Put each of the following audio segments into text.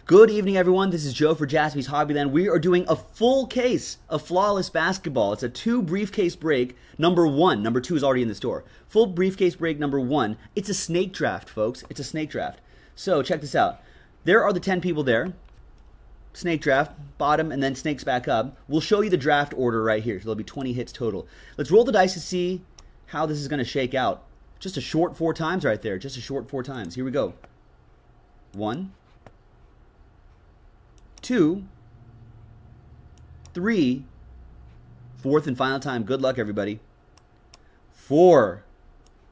Good evening, everyone. This is Joe for Jaspy's Hobbyland. We are doing a full case of Flawless Basketball. It's a 2 briefcase break, number 1. Number 2 is already in the store. Full briefcase break number 1. It's a snake draft, folks. It's a snake draft. So check this out. There are the 10 people there. Snake draft, bottom, and then snakes back up. We'll show you the draft order right here. So there'll be 20 hits total. Let's roll the dice to see how this is going to shake out. Just a short 4 times right there. Just a short 4 times. Here we go. 1, 2, 3, fourth and final time. Good luck, everybody. 4.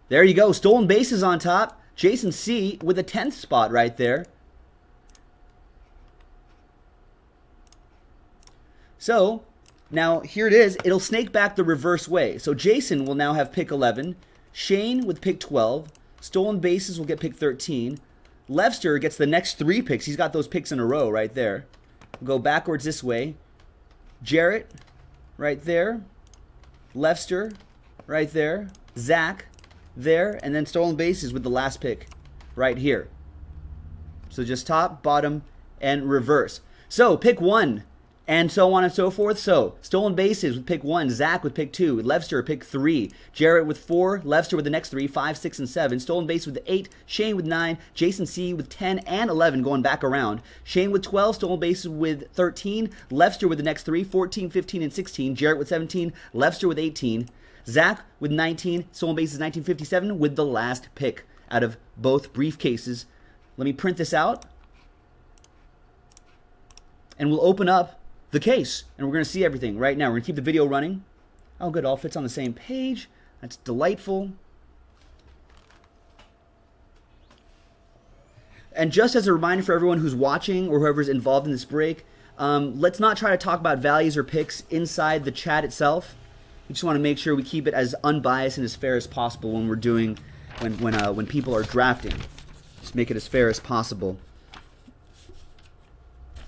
There you go. Stolen bases on top. Jason C. with a 10th spot right there. So, now here it is. It'll snake back the reverse way. So Jason will now have pick 11. Shane with pick 12. Stolen bases will get pick 13. Lefster gets the next 3 picks. He's got those picks in a row right there. We'll go backwards this way. Jarrett right there. Lefster right there. Zach there. And then stolen bases with the last pick right here. So just top, bottom, and reverse. So pick 1. And so on and so forth. So, stolen bases with pick 1, Zach with pick 2, Lefster pick 3, Jarrett with 4, Lefster with the next 3, 5, 6, and 7, stolen base with 8, Shane with 9, Jason C with 10 and 11 going back around, Shane with 12, stolen bases with 13, Lefster with the next 3, 14, 15, and 16, Jarrett with 17, Lefster with 18, Zach with 19, stolen bases 1957 with the last pick out of both briefcases. Let me print this out, and we'll open up the case, and we're going to see everything right now. We're going to keep the video running. Oh, good. All fits on the same page. That's delightful. And just as a reminder for everyone who's watching or whoever's involved in this break, let's not try to talk about values or picks inside the chat itself. We just want to make sure we keep it as unbiased and as fair as possible when we're doing, when people are drafting. Just make it as fair as possible.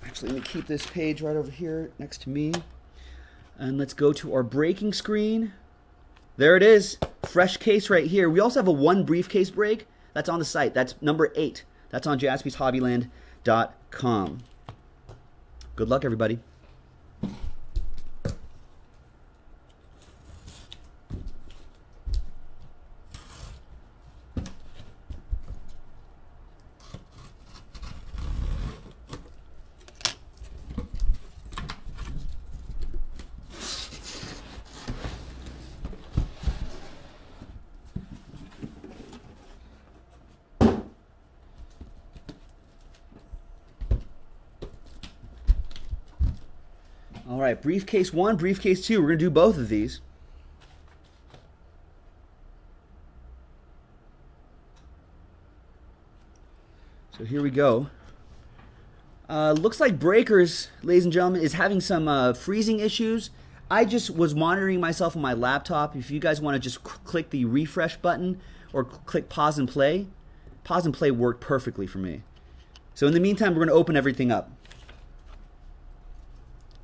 Actually, let me keep this page right over here next to me. And let's go to our breaking screen. There it is. Fresh case right here. We also have a 1 briefcase break. That's on the site. That's number 8. That's on jaspyshobbyland.com. Good luck, everybody. All right, briefcase 1, briefcase 2. We're going to do both of these. So here we go. Looks like Breakers, ladies and gentlemen, is having some freezing issues. I just was monitoring myself on my laptop. If you guys want to just click the refresh button or click pause and play worked perfectly for me. So in the meantime, we're going to open everything up.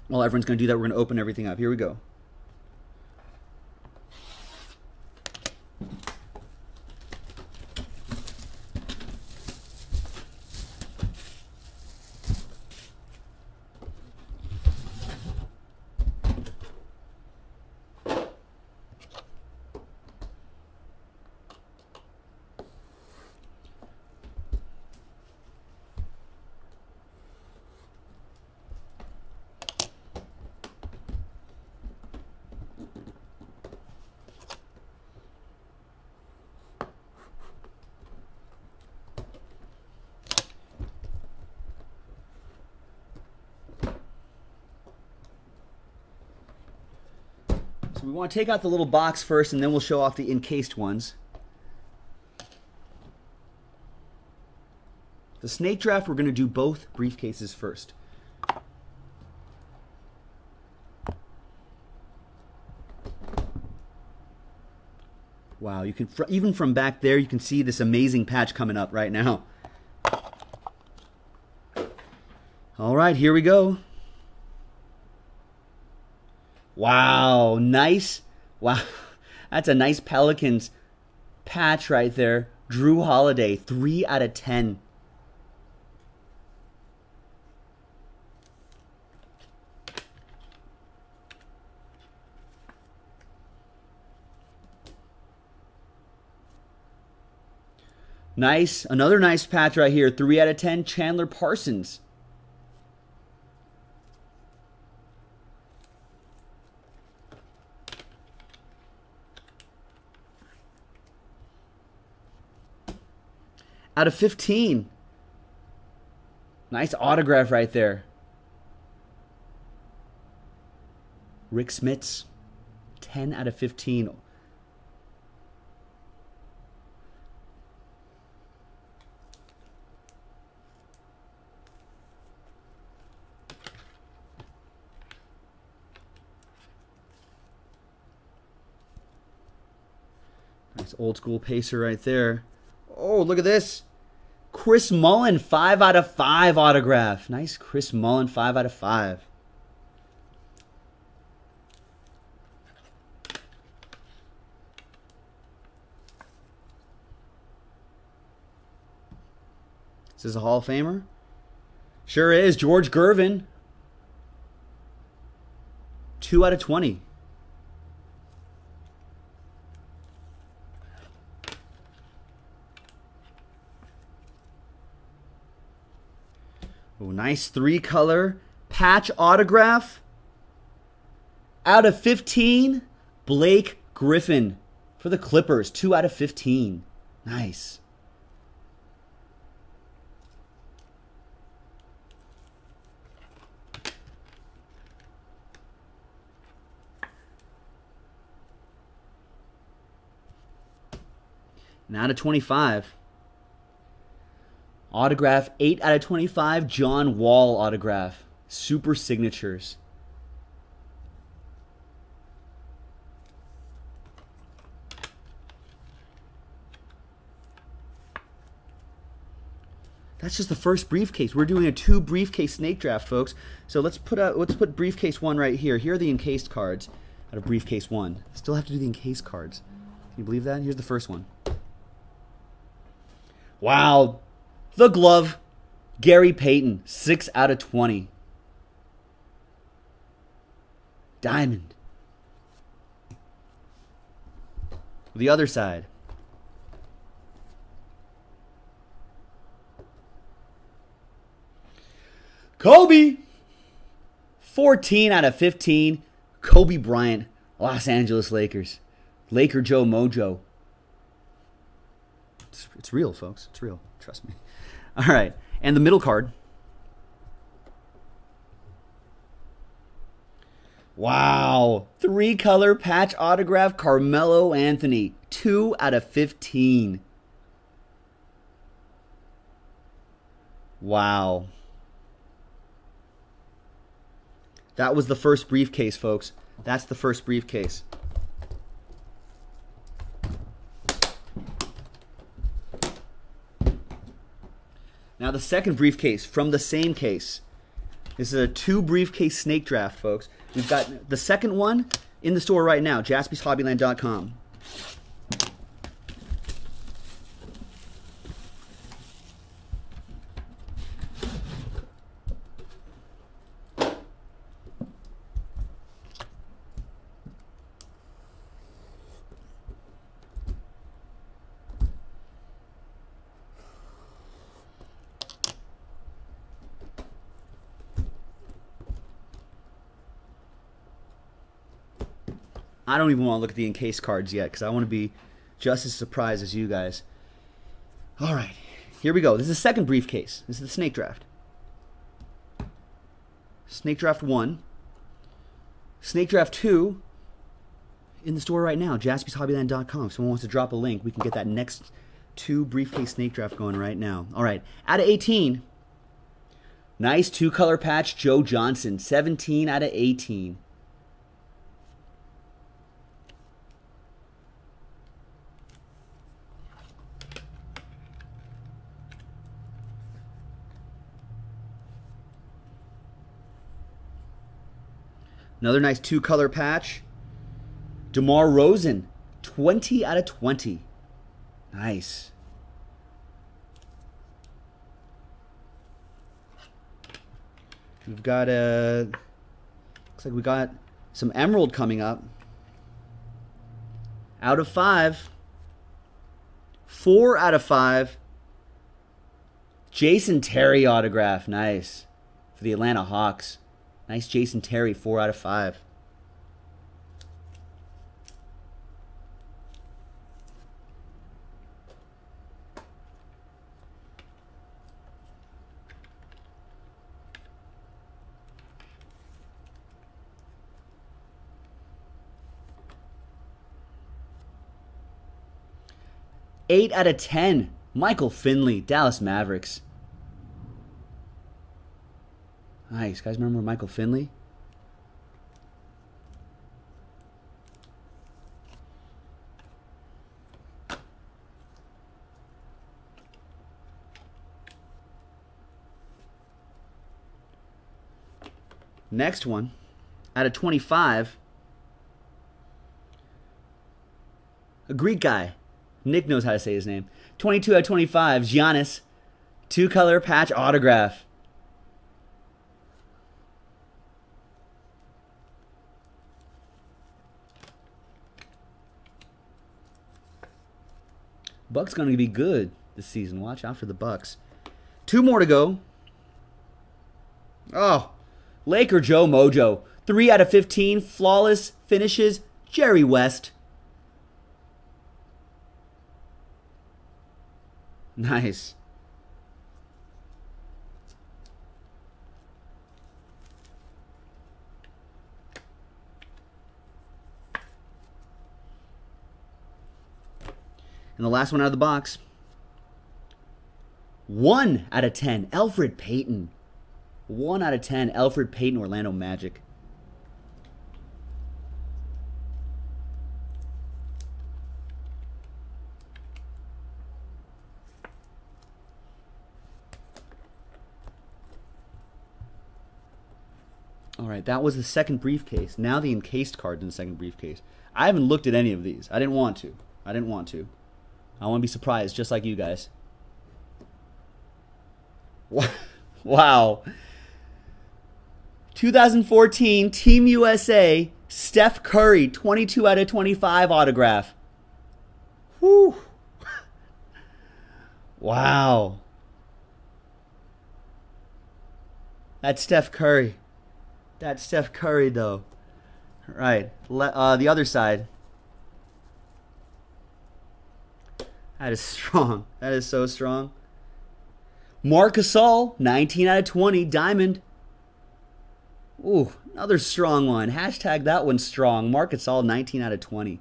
While everyone's going to do that, we're going to open everything up. Here we go. So we want to take out the little box first, and then we'll show off the encased ones. The snake draft, we're going to do both briefcases first. Wow, you can even from back there, you can see this amazing patch coming up right now. All right, here we go. Wow, nice. Wow, that's a nice Pelicans patch right there. Drew Holiday, 3 out of 10. Nice. Another nice patch right here. 3 out of 10, Chandler Parsons. Out of 15. Nice autograph right there. Rick Smits. 10 out of 15. Nice old school pacer right there. Oh, look at this. Chris Mullin, 5 out of 5 autograph. Nice Chris Mullin, 5 out of 5. Is this a Hall of Famer? Sure is. George Gervin. 2 out of 20. Oh, nice 3-color patch autograph. Out of 15, Blake Griffin for the Clippers. 2 out of 15. Nice. And out of 25. Autograph, 8 out of 25, John Wall autograph. Super signatures. That's just the first briefcase. We're doing a 2 briefcase snake draft, folks. So let's put briefcase 1 right here. Here are the encased cards out of briefcase 1. Still have to do the encased cards. Can you believe that? Here's the first one. Wow. The glove, Gary Payton, 6 out of 20. Diamond. The other side. Kobe, 14 out of 15. Kobe Bryant, Los Angeles Lakers. Laker Joe Mojo. It's real, folks. It's real. Trust me. All right. And the middle card. Wow. 3-color patch autograph, Carmelo Anthony. 2 out of 15. Wow. That was the first briefcase, folks. That's the first briefcase. Now the second briefcase from the same case. This is a 2 briefcase snake draft, folks. We've got the second one in the store right now, jaspyshobbyland.com. I don't even want to look at the encased cards yet because I want to be just as surprised as you guys. All right, here we go. This is the second briefcase. This is the snake draft. Snake draft 1. Snake draft 2 in the store right now, jaspyshobbyland.com. If someone wants to drop a link, we can get that next 2 briefcase snake draft going right now. All right, out of 18. Nice 2-color patch, Joe Johnson. 17 out of 18. Another nice 2-color patch. DeMar DeRozan, 20 out of 20. Nice. We've got looks like we got some emerald coming up. Out of 5. 4 out of 5. Jason Terry autograph. Nice. For the Atlanta Hawks. Nice Jason Terry, 4 out of 5. Eight out of 10. Michael Finley, Dallas Mavericks. Nice. Guys, remember Michael Finley? Next one, out of 25. A Greek guy. Nick knows how to say his name. 22 out of 25, Giannis. 2-color patch autograph. Bucks going to be good this season. Watch out for the Bucks. 2 more to go. Oh, Laker Joe Mojo. 3 out of 15, flawless finishes, Jerry West. Nice. And the last one out of the box. 1 out of 10, Elfrid Payton. 1 out of 10, Elfrid Payton, Orlando Magic. All right, that was the second briefcase. Now the encased cards in the second briefcase. I haven't looked at any of these. I didn't want to. I want to be surprised, just like you guys. Wow. 2014 Team USA, Steph Curry, 22 out of 25 autograph. Whew. Wow. That's Steph Curry. That's Steph Curry, though. Right. The other side. That is strong. That is so strong. Marc Gasol, 19 out of 20, diamond. Ooh, another strong one. Hashtag that one strong. Marc Gasol, 19 out of 20.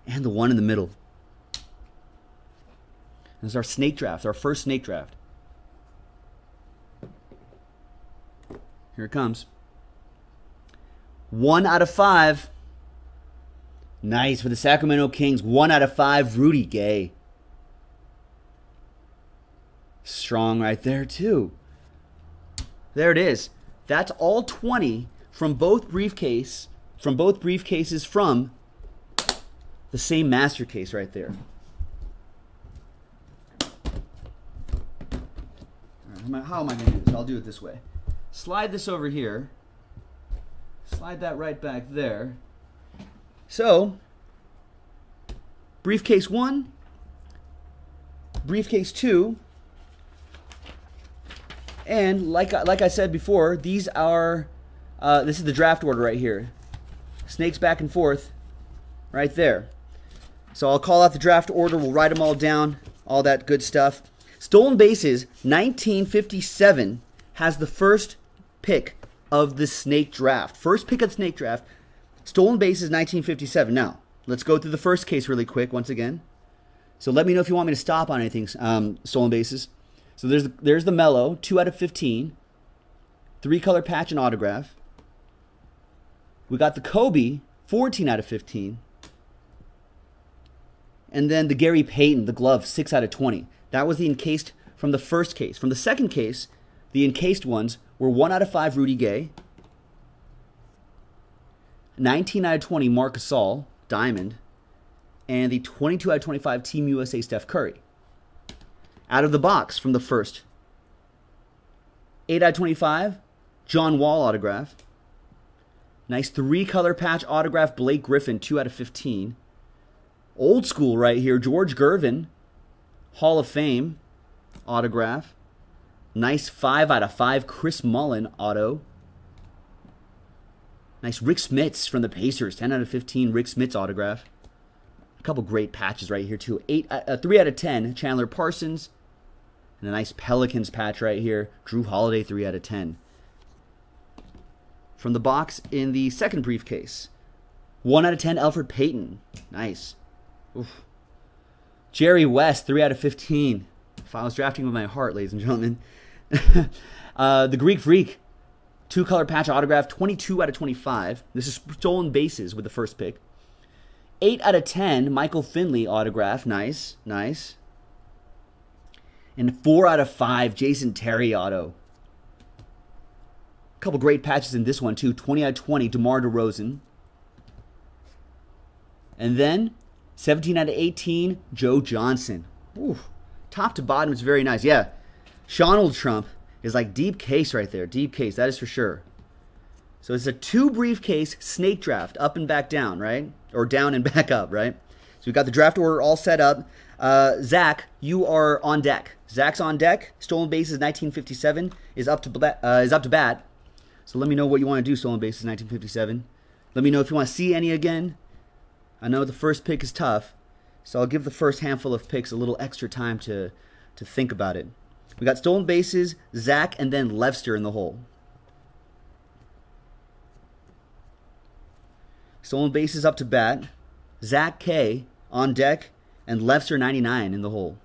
And the one in the middle. This is our snake draft, our first snake draft. Here it comes. 1 out of 5. Nice for the Sacramento Kings. 1 out of 5, Rudy Gay. Strong right there, too. There it is. That's all 20 from both briefcases from the same master case right there. All right, how am I going to do this? I'll do it this way. Slide this over here. Slide that right back there. So, briefcase 1, briefcase 2, and like I said before, these are, this is the draft order right here. Snakes back and forth right there. So I'll call out the draft order, we'll write them all down, all that good stuff. Stolen Bases, 1957 has the first pick of the snake draft. First pick of the snake draft. Stolen Bases, 1957. Now, let's go through the first case really quick once again. So let me know if you want me to stop on anything, Stolen Bases. So there's the Mellow, 2 out of 15. 3-color patch and autograph. We got the Kobe, 14 out of 15. And then the Gary Payton, the glove, 6 out of 20. That was the encased from the first case. From the second case, the encased ones were 1 out of 5, Rudy Gay. 19 out of 20, Marc Gasol, diamond. And the 22 out of 25, Team USA, Steph Curry. Out of the box from the first. 8 out of 25, John Wall autograph. Nice 3-color patch autograph, Blake Griffin, 2 out of 15. Old school right here, George Gervin, Hall of Fame autograph. Nice 5 out of 5 Chris Mullin auto. Nice Rick Smits from the Pacers. 10 out of 15 Rick Smits autograph. A couple great patches right here too. 3 out of 10 Chandler Parsons. And a nice Pelicans patch right here. Drew Holiday 3 out of 10. From the box in the second briefcase. 1 out of 10 Elfrid Payton. Nice. Oof. Jerry West 3 out of 15. If I was drafting with my heart, ladies and gentlemen. The Greek Freak. 2-color patch autograph, 22 out of 25. This is stolen bases with the first pick. 8 out of 10, Michael Finley autograph. Nice, nice. And 4 out of 5, Jason Terry auto. A couple great patches in this one, too. 20 out of 20, DeMar DeRozan. And then, 17 out of 18, Joe Johnson. Ooh, top to bottom, it's very nice. Yeah, Donald Trump is like deep case right there. Deep case, that is for sure. So it's a 2 briefcase snake draft, up and back down, right? Or down and back up, right? So we've got the draft order all set up. Zach, you are on deck. Zach's on deck. Stolen bases 1957 is up to bat. So let me know what you want to do, stolen bases 1957. Let me know if you want to see any again. I know the first pick is tough, so I'll give the first handful of picks a little extra time to think about it. We got stolen bases, Zach, and then Levster in the hole. Stolen bases up to bat, Zach K on deck, and Levster 99 in the hole.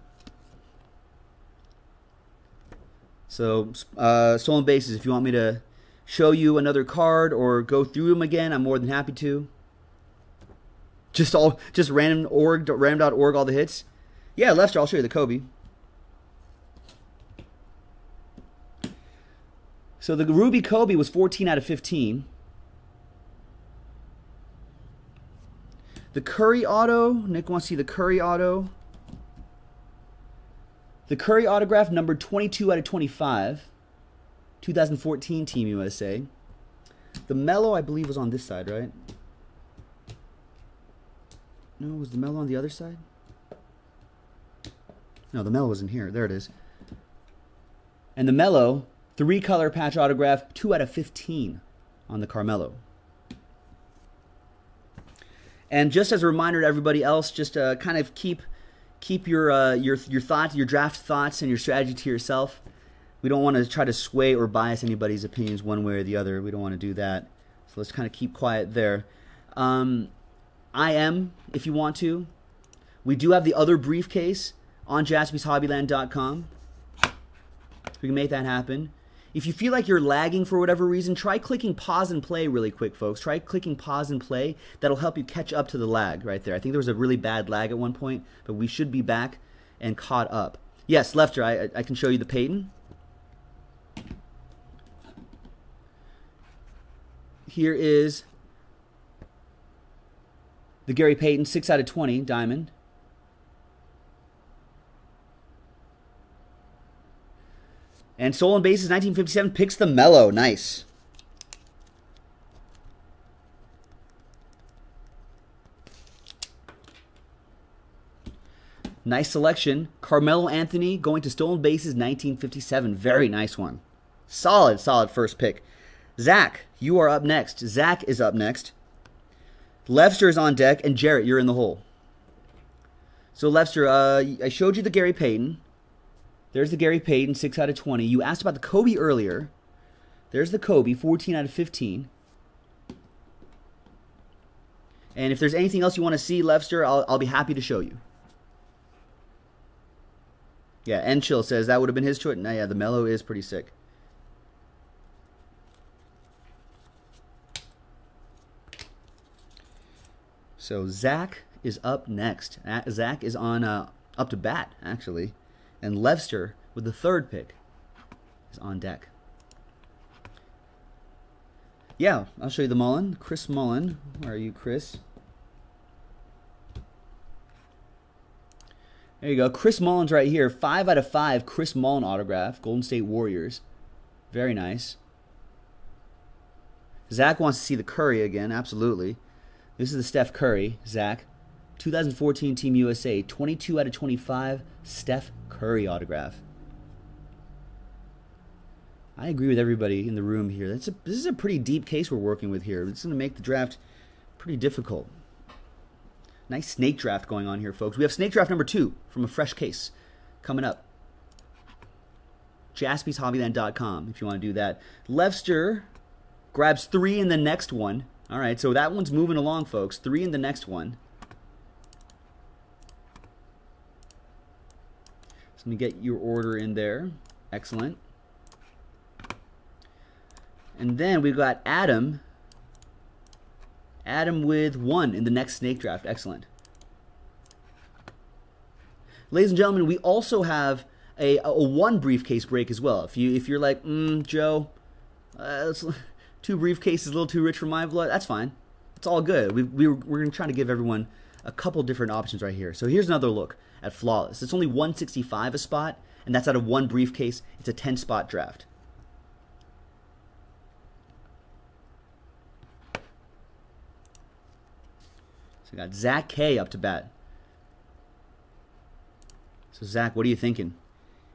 So, stolen bases, if you want me to show you another card or go through them again, I'm more than happy to. Just random.org, all the hits. Yeah, Levster, I'll show you the Kobe. So the Ruby Kobe was 14 out of 15. The Curry auto, Nick wants to see the Curry auto. The Curry autograph numbered 22 out of 25. 2014 Team USA. The Melo, I believe, was on this side, right? No, was the Melo on the other side? No, the Melo was in here. There it is. And the Melo, 3-color patch autograph, 2 out of 15 on the Carmelo. And just as a reminder to everybody else, just kind of keep your thoughts, your draft thoughts, and your strategy to yourself. We don't want to try to sway or bias anybody's opinions one way or the other. We don't want to do that. So let's kind of keep quiet there. If you want to. We do have the other briefcase on jaspyshobbyland.com. We can make that happen. If you feel like you're lagging for whatever reason, try clicking pause and play really quick, folks. Try clicking pause and play. That'll help you catch up to the lag right there. I think there was a really bad lag at one point, but we should be back and caught up. Yes, Lefter, I can show you the Peyton. Here is the Gary Payton 6 out of 20 diamond. And stolen bases 1957 picks the Melo. Nice. Nice selection. Carmelo Anthony going to stolen bases 1957. Very nice one. Solid first pick. Zach, you are up next. Zach is up next. Lefster is on deck, and Jarrett, you're in the hole. So Lefster, I showed you the Gary Payton. There's the Gary Payton, 6 out of 20. You asked about the Kobe earlier. There's the Kobe, 14 out of 15. And if there's anything else you want to see, Lefster, I'll be happy to show you. Yeah, Enchill says that would have been his choice. No, yeah, the Melo is pretty sick. So Zach is up next. Zach is on up to bat, actually. And Levster, with the third pick, is on deck. Yeah, I'll show you the Mullen. Chris Mullen. Where are you, Chris? There you go. Chris Mullen's right here. 5 out of 5 Chris Mullen autograph. Golden State Warriors. Very nice. Zach wants to see the Curry again. Absolutely. This is the Steph Curry. Zach. 2014 Team USA. 22 out of 25 Steph Curry autograph. I agree with everybody in the room here. This is a pretty deep case we're working with here. It's going to make the draft pretty difficult. Nice snake draft going on here, folks. We have snake draft number 2 from a fresh case coming up. JaspysHobbyland.com if you want to do that. Lefster grabs 3 in the next one. All right, so that one's moving along, folks. 3 in the next one. So let me get your order in there. Excellent. And then we've got Adam. Adam with 1 in the next snake draft. Excellent. Ladies and gentlemen, we also have a 1 briefcase break as well. If you're like, Joe, 2 briefcases a little too rich for my blood, that's fine. It's all good. We're going to try to give everyone a couple different options right here. So here's another look at Flawless. It's only 165 a spot, and that's out of 1 briefcase. It's a 10-spot draft. So we got Zach K up to bat. So Zach, what are you thinking?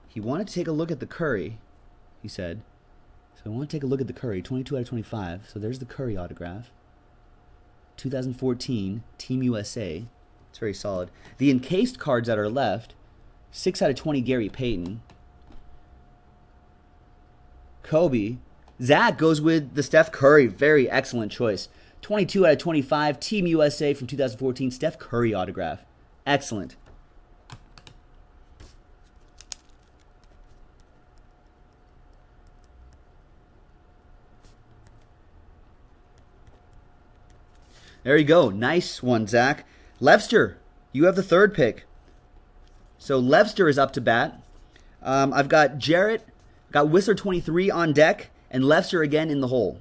He wanted to take a look at the Curry, he said. So I want to take a look at the Curry, 22 out of 25. So there's the Curry autograph. 2014, Team USA. It's very solid. The encased cards that are left, 6 out of 20, Gary Payton. Kobe. Zach goes with the Steph Curry. Very excellent choice. 22 out of 25, Team USA from 2014, Steph Curry autograph. Excellent. There you go. Nice one, Zach. Lefster, you have the 3rd pick. So Lefster is up to bat. I've got Jarrett, got Whistler 23 on deck, and Lefster again in the hole.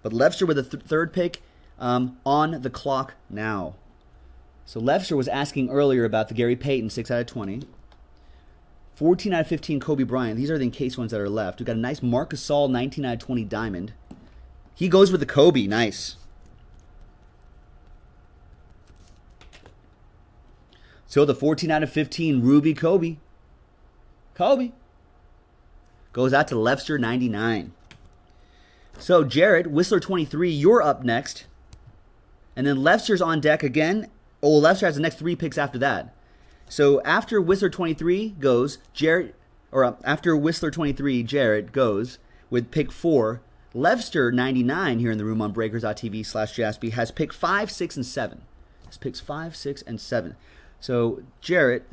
But Lefster with the 3rd pick on the clock now. So Lefster was asking earlier about the Gary Payton, 6 out of 20. 14 out of 15, Kobe Bryant. These are the encased ones that are left. We've got a nice Marc Gasol, 19 out of 20 diamond. He goes with the Kobe. Nice. So the 14 out of 15, Ruby Kobe. Kobe. Goes out to Lefster, 99. So Jarrett, Whistler 23, you're up next. And then Lefster's on deck again. Oh, Lefster has the next 3 picks after that. So after Whistler 23 goes, Jarrett, or after Whistler 23, Jarrett goes with pick 4. Lefster, 99 here in the room on breakers.tv/Jaspy, has pick 5, 6, and 7. Has picks 5, 6, and 7. So, Jarrett,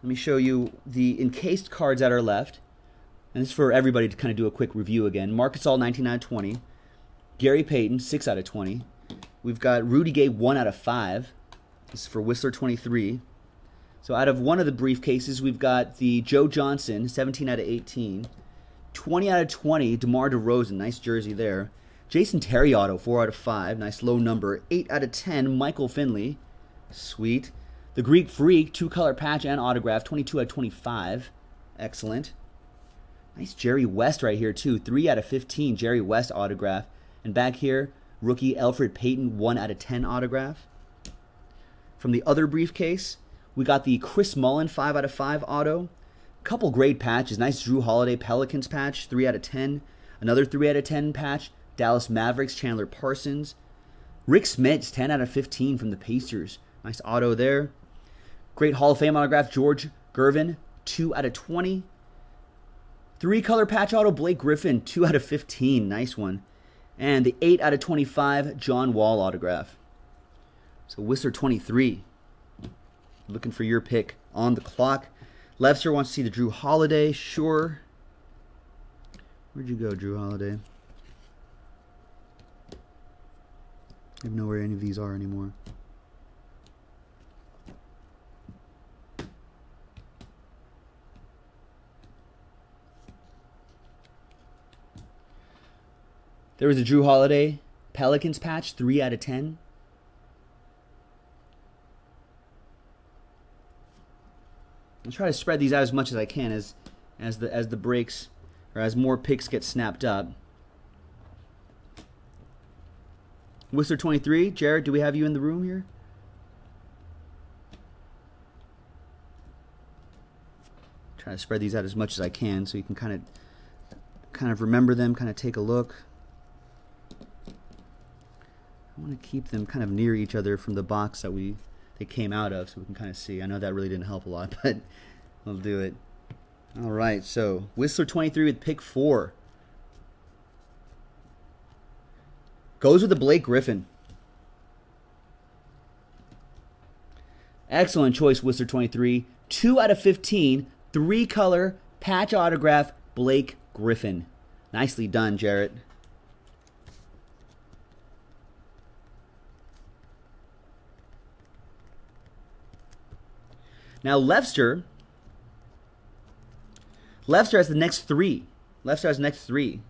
let me show you the encased cards that are left. And this is for everybody to kind of do a quick review again. Marc Gasol, 19 out of 20. Gary Payton, 6 out of 20. We've got Rudy Gay, 1 out of 5. This is for Whistler 23. So out of one of the briefcases, we've got the Joe Johnson, 17 out of 18. 20 out of 20, DeMar DeRozan, nice jersey there. Jason Terry auto, 4 out of 5, nice low number. 8 out of 10, Michael Finley, sweet. The Greek Freak, 2-color patch and autograph, 22 out of 25. Excellent. Nice Jerry West right here, too. 3 out of 15, Jerry West autograph. And back here, rookie Elfrid Payton, 1 out of 10 autograph. From the other briefcase, we got the Chris Mullin, 5 out of 5 auto. Couple great patches. Nice Drew Holiday Pelicans patch, 3 out of 10. Another 3 out of 10 patch, Dallas Mavericks, Chandler Parsons. Rick Smits, 10 out of 15 from the Pacers. Nice auto there. Great Hall of Fame autograph, George Gervin, 2 out of 20. 3-color patch auto, Blake Griffin, 2 out of 15. Nice one. And the 8 out of 25, John Wall autograph. So Whistler 23. Looking for your pick on the clock. Lefster wants to see the Drew Holiday. Sure. Where'd you go, Drew Holiday? I don't know where any of these are anymore. There was a Drew Holiday Pelicans patch, 3 out of 10. I'll try to spread these out as much as I can as the breaks or as more picks get snapped up. Whistler 23, Jared, do we have you in the room here? Try to spread these out as much as I can so you can kind of kind of remember them, kind of take a look. I want to keep them kind of near each other from the box that they came out of, so we can kind of see. I know that really didn't help a lot, but we'll do it. All right, so Whistler 23 with pick 4. Goes with the Blake Griffin. Excellent choice, Whistler 23. 2 out of 15, 3-color, patch autograph, Blake Griffin. Nicely done, Jarrett. Now, Lefster has the next 3. Lefster has the next 3.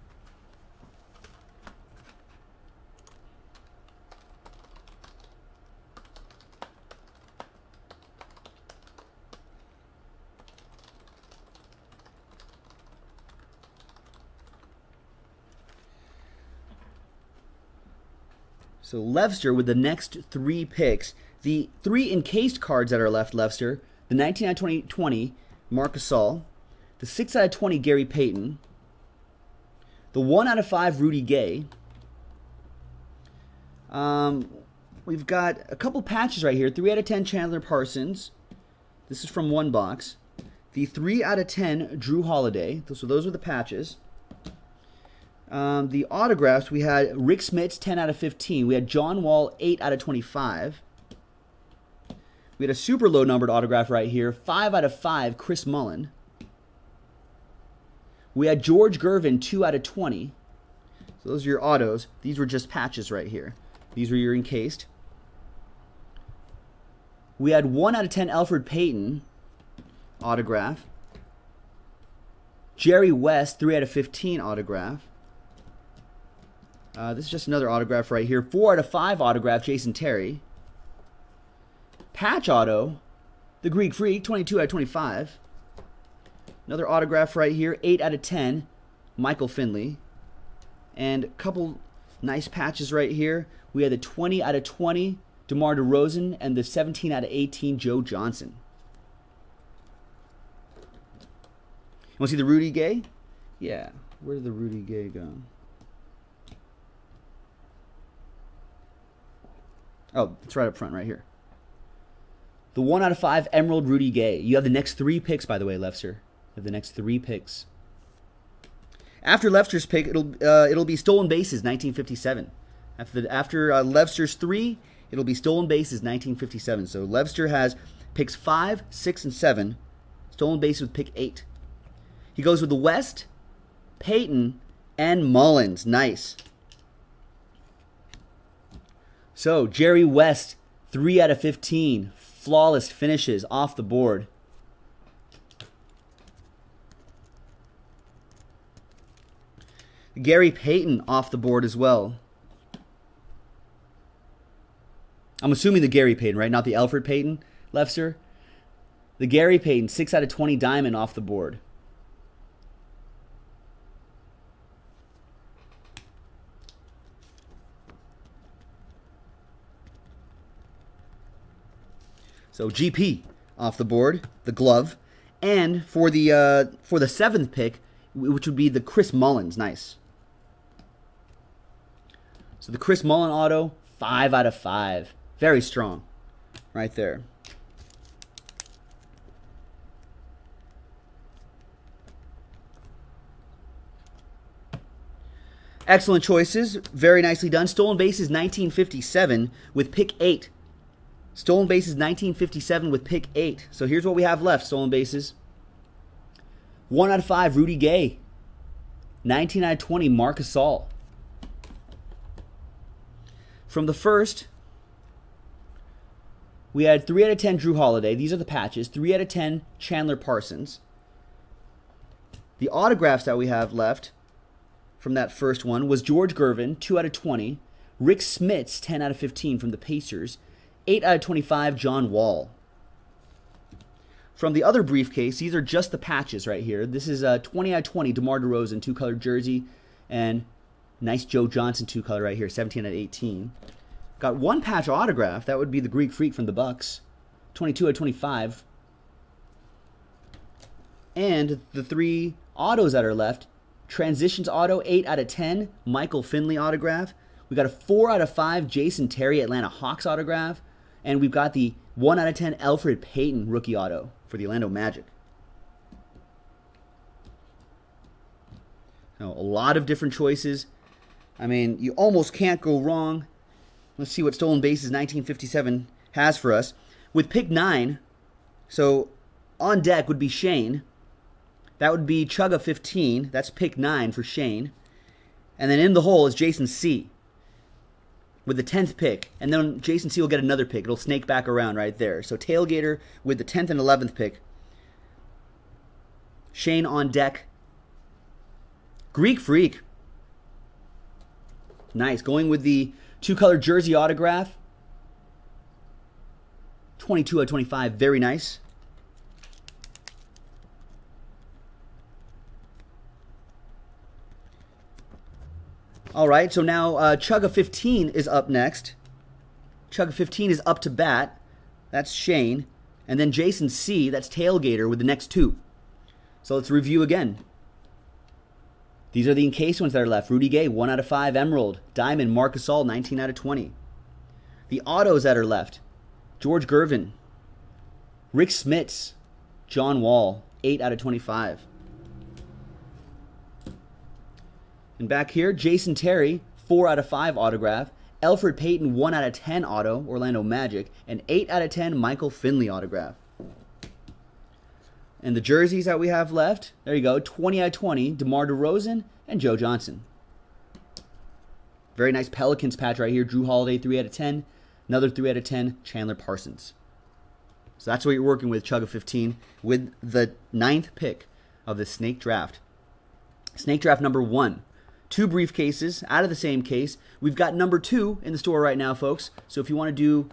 So Lefster with the next 3 picks. The 3 encased cards that are left, Lefster. The 19 out of 20 Marc Gasol. The 6 out of 20 Gary Payton. The 1 out of 5 Rudy Gay. We've got a couple patches right here. 3 out of 10 Chandler Parsons. This is from one box. The 3 out of 10 Drew Holiday. So those were the patches. The autographs, we had Rick Smits, 10 out of 15. We had John Wall, 8 out of 25. We had a super low numbered autograph right here, 5 out of 5, Chris Mullin. We had George Gervin, 2 out of 20. So those are your autos. These were just patches right here. These were your encased. We had 1 out of 10 Elfrid Payton autograph. Jerry West, 3 out of 15 autograph. This is just another autograph right here. 4 out of 5 autograph, Jason Terry. Patch auto, the Greek Freak, 22 out of 25. Another autograph right here, 8 out of 10, Michael Finley. And a couple nice patches right here. We had the 20 out of 20, DeMar DeRozan, and the 17 out of 18, Joe Johnson. You want to see the Rudy Gay? Yeah. Where did the Rudy Gay go? Oh, it's right up front right here. The 1 out of 5 Emerald Rudy Gay. You have the next 3 picks, by the way, Lefster. You have the next 3 picks. After Lefster's pick, it'll be Stolen Bases, 1957. After Lefster's 3, it'll be Stolen Bases, 1957. So Lefster has picks 5, 6, and 7. Stolen Bases with pick 8. He goes with the West, Payton, and Mullins. Nice. So Jerry West, 3 out of 15. Flawless finishes off the board. Gary Payton off the board as well. I'm assuming the Gary Payton, right? Not the Elfrid Payton, Lefster. The Gary Payton, 6 out of 20 diamond off the board. So GP off the board, the glove, and for the 7th pick, which would be the Chris Mullins. Nice. So the Chris Mullin auto, 5 out of 5, very strong, right there. Excellent choices, very nicely done. Stolen Bases 1957 with pick 8. Stolen Bases 1957 with pick 8. So here's what we have left, Stolen Bases. 1 out of 5, Rudy Gay. 19 out of 20, Marc Gasol. From the first, we had 3 out of 10, Drew Holiday. These are the patches. 3 out of 10, Chandler Parsons. The autographs that we have left from that first one was George Gervin, 2 out of 20. Rick Smits, 10 out of 15 from the Pacers. 8 out of 25, John Wall. From the other briefcase, these are just the patches right here. This is a 20 out of 20 DeMar DeRozan 2-color jersey. And nice Joe Johnson 2-color right here, 17 out of 18. Got 1 patch autograph. That would be the Greek Freak from the Bucks. 22 out of 25. And the 3 autos that are left, Transitions auto, 8 out of 10, Michael Finley autograph. We got a 4 out of 5 Jason Terry Atlanta Hawks autograph. And we've got the 1 out of 10 Elfrid Payton rookie auto for the Orlando Magic. Now, a lot of different choices. I mean, you almost can't go wrong. Let's see what Stolen Bases 1957 has for us. With pick 9, so on deck would be Shane. That would be Chugga 15. That's pick 9 for Shane. And then in the hole is Jason C. with the 10th pick. And then Jason C will get another pick. It'll snake back around right there. So Tailgater with the 10th and 11th pick. Shane on deck. Greek Freak. Nice. Going with the 2-color jersey autograph. 22 out of 25. Very nice. All right, so now Chugga 15 is up next. Chugga 15 is up to bat. That's Shane. And then Jason C, that's Tailgater with the next 2. So let's review again. These are the encased ones that are left. Rudy Gay, 1 out of 5. Emerald. Diamond, Marc Gasol, 19 out of 20. The autos that are left. George Gervin. Rick Smits. John Wall, 8 out of 25. And back here, Jason Terry, 4 out of 5 autograph. Elfrid Payton, 1 out of 10 auto, Orlando Magic. And 8 out of 10 Michael Finley autograph. And the jerseys that we have left, there you go, 20 out of 20, DeMar DeRozan and Joe Johnson. Very nice Pelicans patch right here. Drew Holiday, 3 out of 10. Another 3 out of 10, Chandler Parsons. So that's what you're working with, Chugga 15, with the 9th pick of the Snake Draft. Snake Draft number 1. 2 briefcases out of the same case. We've got number 2 in the store right now, folks. So if you want to do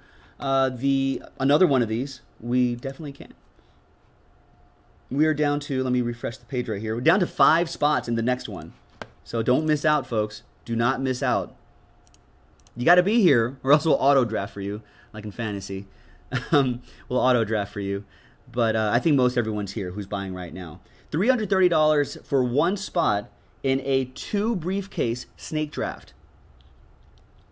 another one of these, we definitely can. We are down to, let me refresh the page right here. We're down to 5 spots in the next one. So don't miss out, folks. Do not miss out. You got to be here, or else we'll auto draft for you, like in fantasy. We'll auto draft for you. But I think most everyone's here who's buying right now. $330 for 1 spot in a 2 briefcase snake draft.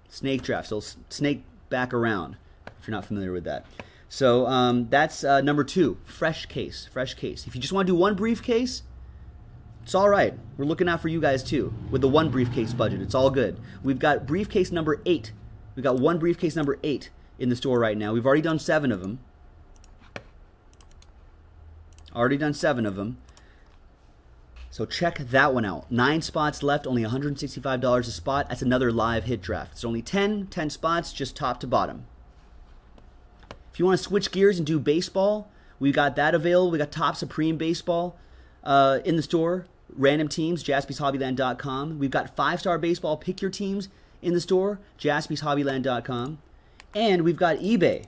Snake draft, so snake back around, if you're not familiar with that. So that's number 2, fresh case, fresh case. If you just want to do 1 briefcase, it's all right. We're looking out for you guys too, with the 1 briefcase budget. It's all good. We've got briefcase number 8. We've got 1 briefcase number 8 in the store right now. We've already done 7 of them. Already done 7 of them. So check that one out. 9 spots left, only $165 a spot. That's another live hit draft. It's only 10 spots, just top to bottom. If you want to switch gears and do baseball, we got that available. We got Top Supreme Baseball in the store. Random teams, jaspyshobbyland.com. We've got 5-star baseball, pick your teams in the store, jaspyshobbyland.com. And we've got eBay.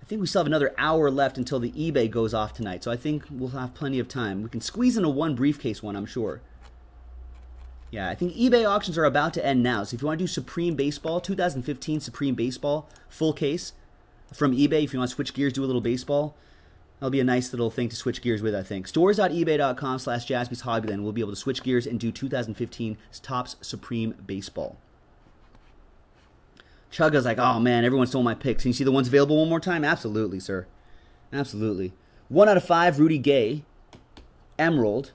I think we still have another hour left until the eBay goes off tonight, so I think we'll have plenty of time. We can squeeze in a 1 briefcase one, I'm sure. Yeah, I think eBay auctions are about to end now, so if you want to do Supreme Baseball, 2015 Supreme Baseball, full case from eBay, if you want to switch gears, do a little baseball, that'll be a nice little thing to switch gears with, I think. Stores.ebay.com/JaspysHobbyland. We'll be able to switch gears and do 2015 Topps Supreme Baseball. Chugga's like, oh man, everyone stole my picks. Can you see the ones available one more time? Absolutely, sir. Absolutely. 1 out of 5, Rudy Gay. Emerald.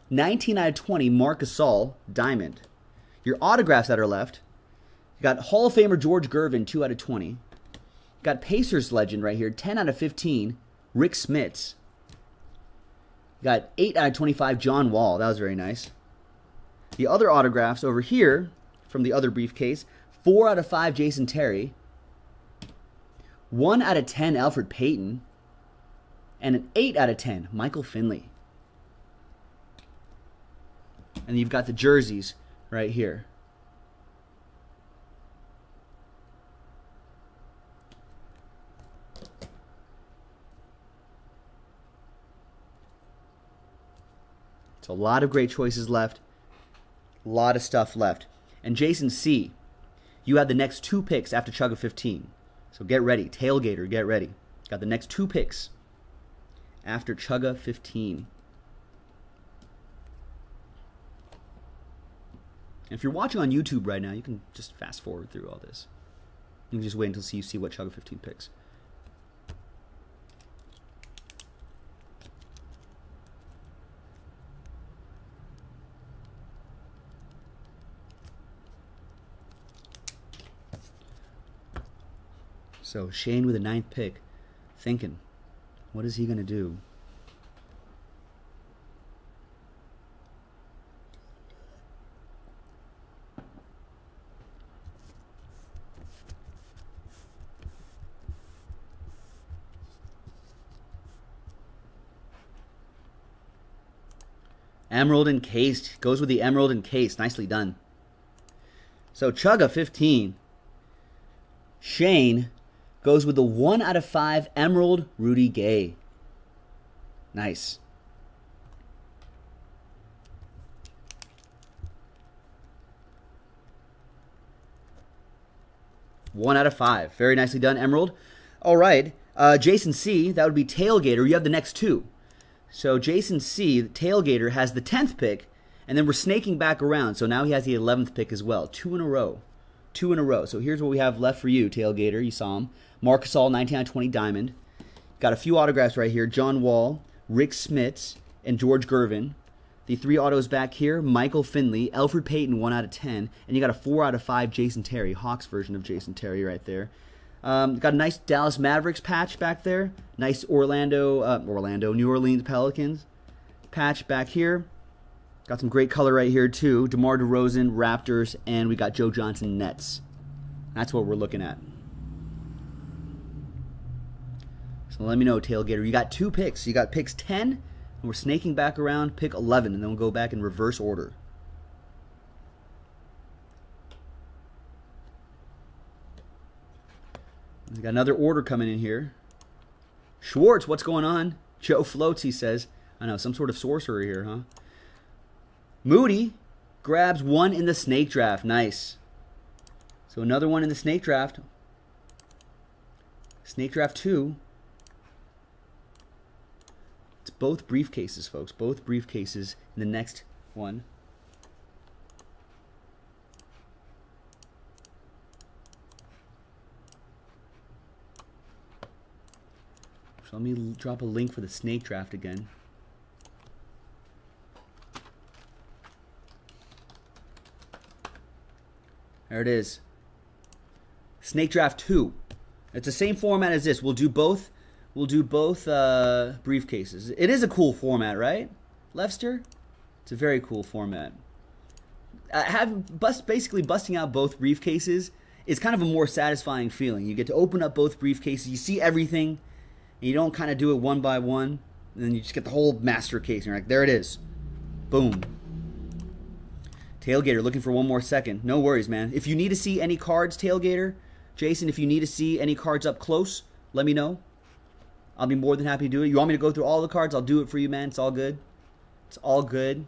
19 out of 20, Marc Gasol. Diamond. Your autographs that are left. You got Hall of Famer George Gervin, 2 out of 20. You got Pacers legend right here, 10 out of 15, Rick Smits. You got 8 out of 25, John Wall. That was very nice. The other autographs over here from the other briefcase, 4 out of 5, Jason Terry. 1 out of 10, Elfrid Payton. And an 8 out of 10, Michael Finley. And you've got the jerseys right here. So a lot of great choices left. A lot of stuff left. And Jason C., you have the next 2 picks after Chugga 15. So get ready. Tailgater, get ready. Got the next 2 picks after Chugga 15. If you're watching on YouTube right now, you can just fast forward through all this. You can just wait until you see what Chugga 15 picks. So Shane with a 9th pick, thinking, what is he going to do? Emerald encased. Goes with the emerald encased. Nicely done. So Chugga 15. Shane goes with the 1 out of 5 Emerald Rudy Gay. Nice. One out of 5. Very nicely done, Emerald. All right. Jason C., that would be Tailgater. You have the next two. So Jason C., Tailgater, has the 10th pick, and then we're snaking back around. So now he has the 11th pick as well. 2 in a row. 2 in a row. So here's what we have left for you, Tailgater. You saw him. Marc Gasol, 19/20 Diamond. Got a few autographs right here. John Wall, Rick Smits, and George Gervin. The 3 autos back here. Michael Finley, Elfrid Payton, 1 out of 10. And you got a 4 out of 5 Jason Terry. Hawks version of Jason Terry right there. Got a nice Dallas Mavericks patch back there. Nice New Orleans Pelicans patch back here. Got some great color right here too. DeMar DeRozan, Raptors, and we got Joe Johnson, Nets. That's what we're looking at. So let me know, Tailgater. You got 2 picks. You got picks 10, and we're snaking back around pick 11, and then we'll go back in reverse order. We got another order coming in here. Schwartz, what's going on? Joe floats, he says. I know, some sort of sorcerer here, huh? Moody grabs 1 in the snake draft. Nice. So another one in the snake draft. Snake draft 2. It's both briefcases, folks. Both briefcases in the next one. So let me drop a link for the snake draft again. There it is. Snake draft 2. It's the same format as this. We'll do both briefcases. It is a cool format, right, Lefster? It's a very cool format. Basically busting out both briefcases is kind of a more satisfying feeling. You get to open up both briefcases. You see everything. And you don't kind of do it one by one. And then you just get the whole master case. And you're like, there it is. Boom. Tailgater looking for one more second. No worries, man. If you need to see any cards, Tailgater, Jason, if you need to see any cards up close, let me know. I'll be more than happy to do it. You want me to go through all the cards? I'll do it for you, man. It's all good. It's all good.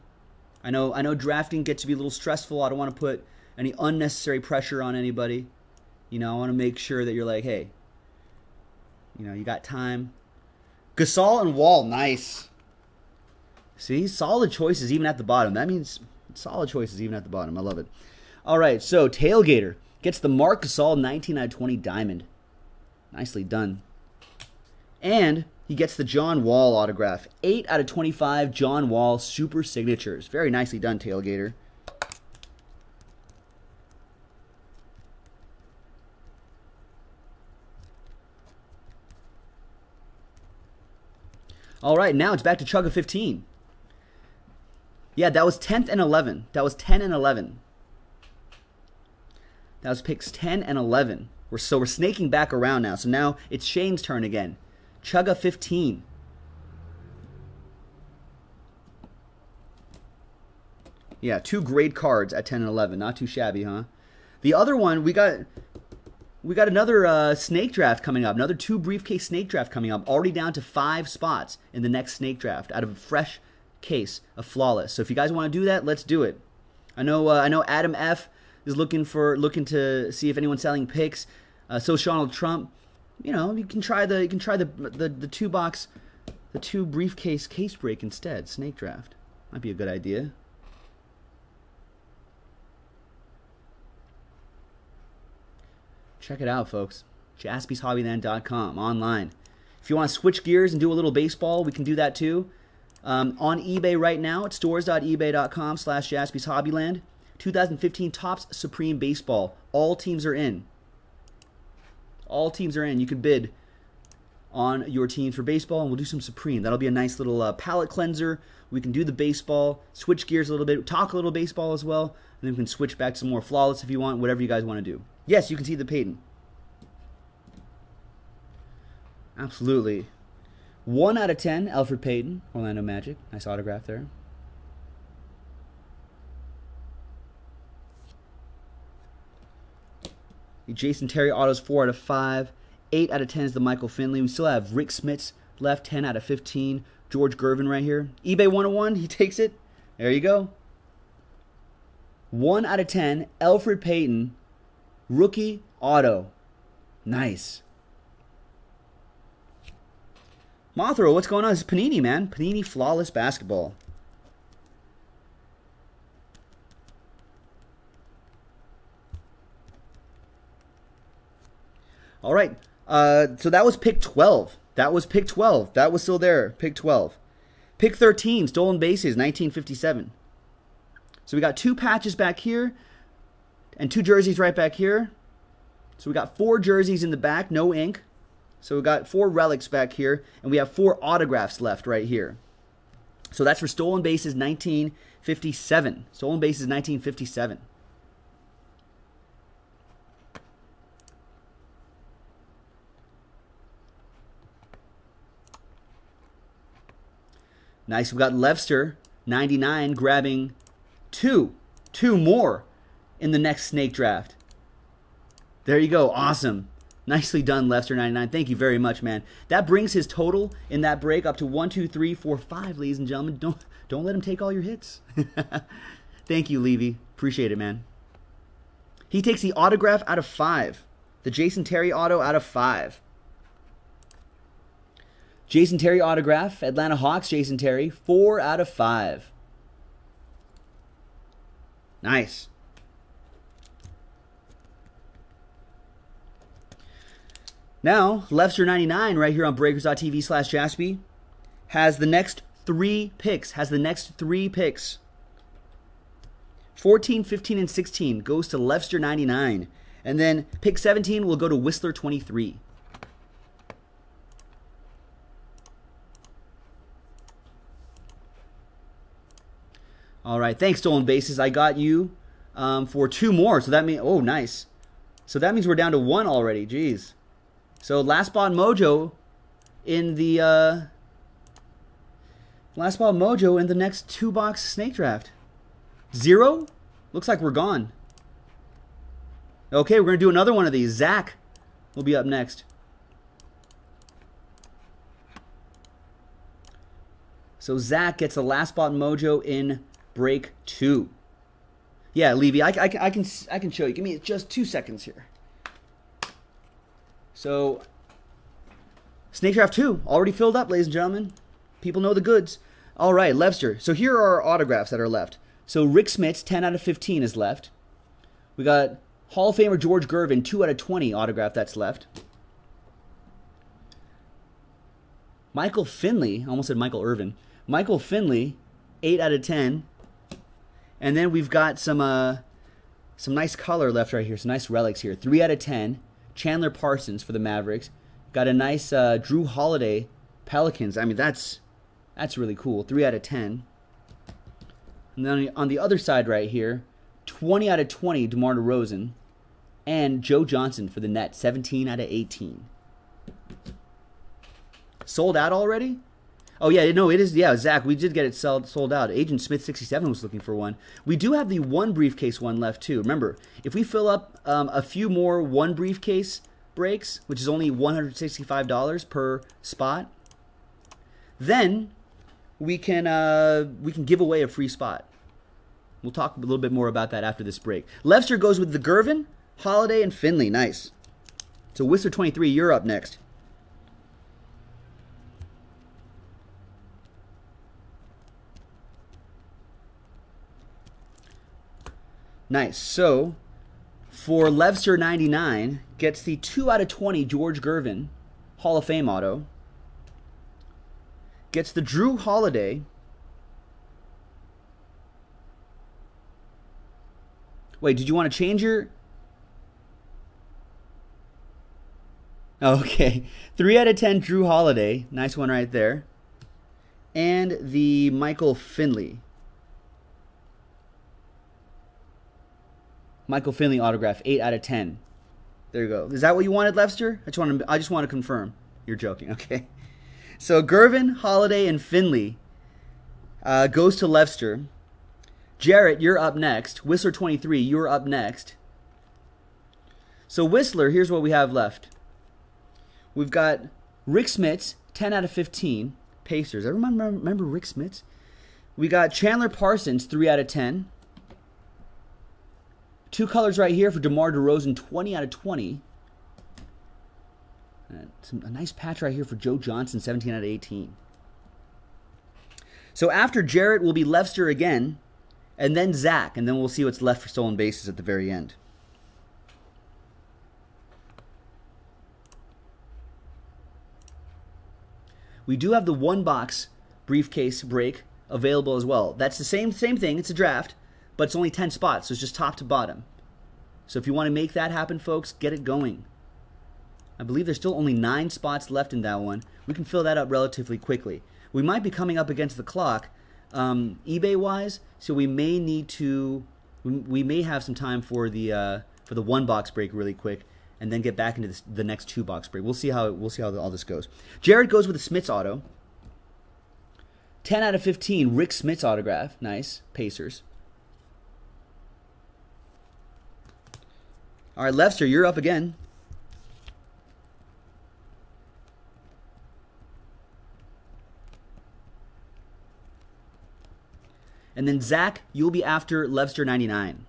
I know drafting gets to be a little stressful. I don't want to put any unnecessary pressure on anybody. You know, I want to make sure that you're like, hey, you know, you got time. Gasol and Wall, nice. See, solid choices even at the bottom. That means solid choices even at the bottom. I love it. All right, so Tailgater gets the Marc Gasol 19/20 Diamond. Nicely done. And he gets the John Wall autograph. 8 out of 25 John Wall Super Signatures. Very nicely done, Tailgater. All right, now it's back to Chugga 15. Yeah, that was 10th and 11. That was 10 and 11. That was picks 10 and 11. So we're snaking back around now. So now it's Shane's turn again. Chugga 15. Yeah, 2 great cards at 10 and 11. Not too shabby, huh? The other one, we got another snake draft coming up. Another 2 briefcase snake draft coming up. Already down to 5 spots in the next snake draft out of a fresh case of Flawless. So if you guys want to do that, let's do it. I know Adam F is looking to see if anyone's selling picks. So Donald Trump. You know, you can try the 2-box, the 2 briefcase case break instead. Snake draft might be a good idea. Check it out, folks. JaspysHobbyland.com online. If you want to switch gears and do a little baseball, we can do that too. On eBay right now, it's stores.ebay.com/JaspysHobbyland. 2015 Topps Supreme Baseball. All teams are in. All teams are in. You can bid on your teams for baseball, and we'll do some Supreme. That'll be a nice little palate cleanser. We can do the baseball, switch gears a little bit, talk a little baseball as well, and then we can switch back to some more flawless if you want, whatever you guys want to do. Yes, you can see the Peyton. Absolutely. 1 out of 10, Alfred Payton, Orlando Magic. Nice autograph there. The Jason Terry autos 4 out of 5. 8 out of 10 is the Michael Finley. We still have Rick Smits left, 10 out of 15. George Gervin right here. eBay 101, he takes it. There you go. 1 out of 10, Alfred Payton, rookie auto. Nice. Mothro, what's going on? This is Panini, man. Panini Flawless Basketball. All right. So that was pick 12. That was pick 12. That was still there. Pick 12. Pick 13, stolen bases, 1957. So we got 2 patches back here and 2 jerseys right back here. So we got 4 jerseys in the back, no ink. So we got 4 relics back here, and we have 4 autographs left right here. So that's for stolen bases 1957. Stolen bases 1957. Nice. We got Levster 99 grabbing 2 more in the next snake draft. There you go. Awesome. Nicely done, Lester 99. Thank you very much, man. That brings his total in that break up to 1, 2, 3, 4, 5, ladies and gentlemen. Don't let him take all your hits. Thank you, Levy. Appreciate it, man. He takes the autograph out of 5. The Jason Terry auto out of 5. Jason Terry autograph, Atlanta Hawks, Jason Terry, 4 out of 5. Nice. Now, Lefster 99 right here on breakers.tv/Jaspy has the next 3 picks. 14, 15, and 16 goes to Lefster 99. And then pick 17 will go to Whistler 23. All right, thanks, Stolen Bases. I got you for 2 more. So that means, oh, nice. So that means we're down to 1 already. Jeez. So last spot mojo in the next 2-box snake draft. 0? Looks like we're gone. Okay, we're gonna do another one of these. Zach will be up next. So Zach gets the last spot mojo in break 2. Yeah, Levy, I can show you. Give me just 2 seconds here. So, Snake Draft 2, already filled up, ladies and gentlemen. People know the goods. All right, Levster. So here are our autographs that are left. So Rick Smits, 10 out of 15 is left. We got Hall of Famer George Gervin, 2 out of 20 autograph that's left. Michael Finley, I almost said Michael Irvin. Michael Finley, 8 out of 10. And then we've got some nice color left right here, some nice relics here. 3 out of 10. Chandler Parsons for the Mavericks. Got a nice Drew Holiday Pelicans. I mean, that's really cool. 3 out of 10. And then on the other side right here, 20 out of 20 DeMar DeRozan. And Joe Johnson for the Nets. 17 out of 18. Sold out already? Oh, yeah, no, it is. Yeah, Zach, we did get it sold out. Agent Smith 67 was looking for one. We do have the 1 briefcase one left, too. Remember, if we fill up a few more 1 briefcase breaks, which is only $165 per spot, then we can give away a free spot. We'll talk a little bit more about that after this break. Lefster goes with the Gervin, Holiday, and Finley. Nice. So Whistler 23, you're up next. Nice. So For Levster 99, gets the 2 out of 20 George Gervin Hall of Fame auto. Gets the Drew Holiday. Wait, did you want to change your... Okay. 3 out of 10 Drew Holiday. Nice one right there. And the Michael Finley. Michael Finley autograph, 8 out of 10. There you go. Is that what you wanted, Levster? I just want to confirm. You're joking, okay? So Gervin, Holiday, and Finley goes to Levster. Jarrett, you're up next. Whistler 23, you're up next. So Whistler, here's what we have left. We've got Rick Smits, 10 out of 15. Pacers. Everyone remember Rick Smits? We got Chandler Parsons, 3 out of 10. 2 colors right here for DeMar DeRozan, 20 out of 20. A nice patch right here for Joe Johnson, 17 out of 18. So after Jarrett will be Levster again, and then Zach, and then we'll see what's left for stolen bases at the very end. We do have the 1-box briefcase break available as well. That's the same thing. It's a draft, but it's only 10 spots, so it's just top to bottom. So if you want to make that happen, folks, get it going. I believe there's still only 9 spots left in that one. We can fill that up relatively quickly. We might be coming up against the clock, eBay-wise, so we may need to. We may have some time for the 1-box break really quick, and then get back into the next 2-box break. We'll see how all this goes. Jared goes with a Smits auto. 10 out of 15, Rick Smits autograph. Nice. Pacers. All right, Levster, you're up again. And then Zach, you'll be after Levster 99.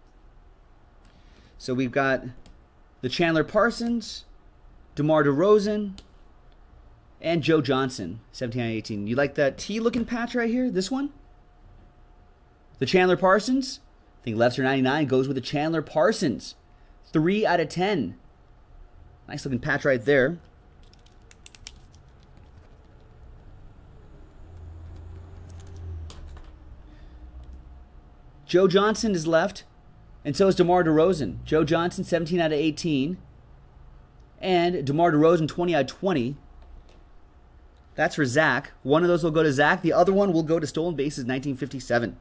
So we've got the Chandler Parsons, DeMar DeRozan, and Joe Johnson, 17 out of 18. You like that T-looking patch right here? This one? The Chandler Parsons? I think Levster 99 goes with the Chandler Parsons. 3 out of 10. Nice looking patch right there. Joe Johnson is left, and so is DeMar DeRozan. Joe Johnson, 17 out of 18. And DeMar DeRozan, 20 out of 20. That's for Zach. One of those will go to Zach. The other one will go to Stolen Bases 1957.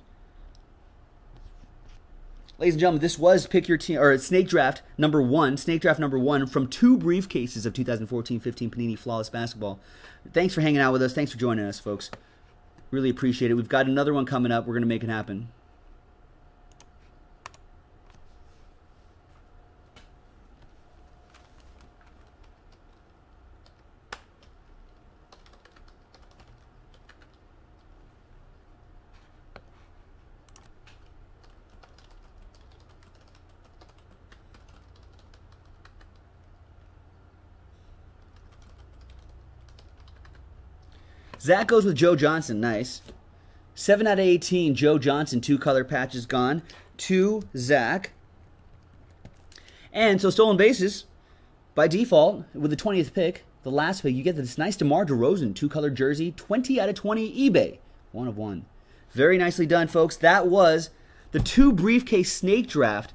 Ladies and gentlemen, this was Pick Your Team, or Snake Draft number 1. Snake Draft number 1 from 2 briefcases of 2014-15 Panini Flawless Basketball. Thanks for hanging out with us. Thanks for joining us, folks. Really appreciate it. We've got another one coming up. We're going to make it happen. Zach goes with Joe Johnson. Nice. 7 out of 18, Joe Johnson. 2 color patches gone to Zach. And so stolen bases, by default, with the 20th pick, the last pick, you get this nice DeMar DeRozan 2-color jersey. 20 out of 20 eBay. 1 of 1. Very nicely done, folks. That was the 2 briefcase snake draft.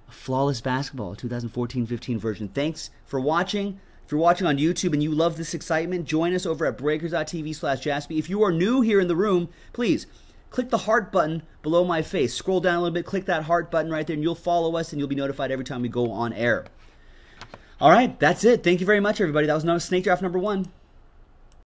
Flawless Basketball 2014-15 version. Thanks for watching. If you're watching on YouTube and you love this excitement, join us over at breakers.tv/Jaspy. If you are new here in the room, please click the heart button below my face. Scroll down a little bit, click that heart button right there, and you'll follow us and you'll be notified every time we go on air. All right, that's it. Thank you very much, everybody. That was Snake Draft number 1.